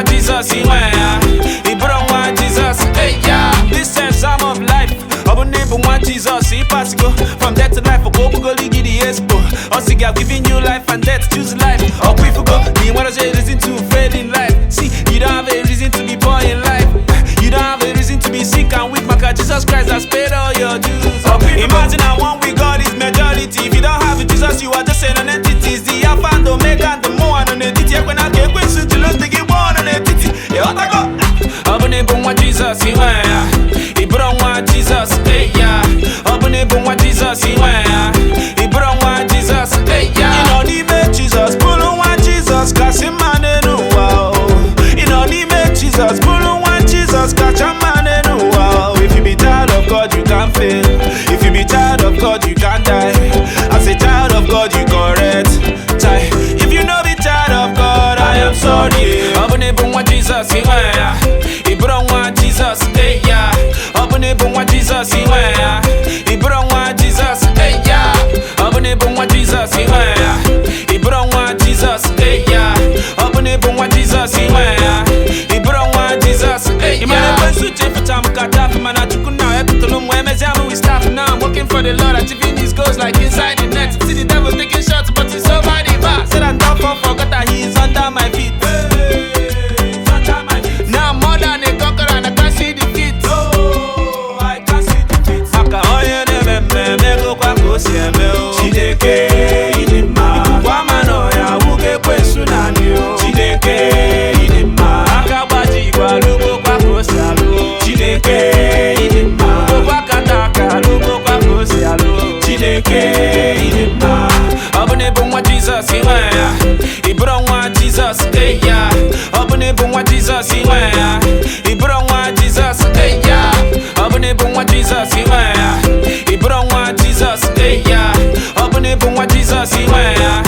nwa Jesus inwe ya. Ibro nwa Jesus, hey yeah. This exam of life, obu nebu nwa Jesus. He pass go from death to life. Ogo go ligi the expo. Osigi have given you life and death, choose life. Oku if you go, you wanna say reason to fail in life. See, you don't have a reason to be poor in life. You don't have a reason to be sick and weak. Maka Jesus Christ has paid all your dues. Imagine I one with God is majority. If you don't have Jesus, you are just an entity. The Alpha and Omega and the more and on the titi. When I get questions to lose to get one on the titi. Yeah, what I got? Abone bon wa Jesus, iwe ya. Ibro wa Jesus, hey ya. Abone bon wa Jesus, iwe ya. Ibro wa Jesus, hey ya. You know the make Jesus, pull on wa Jesus, kasi mane no wow. You know the make Jesus, pull on wa Jesus, kacha mane no wow. If you be child of God, you can't fail. If you be child of God, you can't die. As a child of God, you correct. If you know be child of God, I am sorry. Abone bon wa Jesus, iwe ya. Ibro wa Jesus, hey ya. Abone bon wa Jesus, iwe ya. Ibro wa Jesus, hey ya. Abone bon wa Jesus, iwe ya. Ibro wa Jesus, hey ya. Abone bon wa Jesus, iwe ya. Ibro wa Jesus, hey ya. Imane kwensu chefu tamu katafu mana chukuna epitolo mweme jamu we stop now. I'm working for the Lord, achieving these goals like inside the net. See the devil taking shots but he's over the bar. Said I'm down for forgot that he is under my feet. Now I'm more than a conqueror and I can't see defeat. Oh, I can't see defeat. Aka onye ne me go kwa kosi eme o. Chineke idima. Kwa mano ya wuge kwesu nani o. Chineke idima. Aka baji kwa lugo kwa kosi alo. Chineke idima. Lugo kwa kataka lugo kwa kosi alo. Chineke idima. Abone bon wa Jesus iwe ya. Ibro wa Jesus, hey ya. Abone bon wa Jesus iwe ya. Ibro wa Jesus, hey ya. Abone bon wa Jesus iwe ya. Ibro wa Jesus, hey ya. Abone bon wa Jesus iwe ya.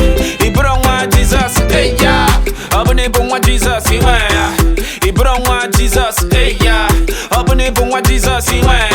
Ibro wa Jesus, hey ya. Abone bon wa Jesus iwe ya. Ibro wa Jesus, hey ya. Abone bon wa Jesus iwe ya.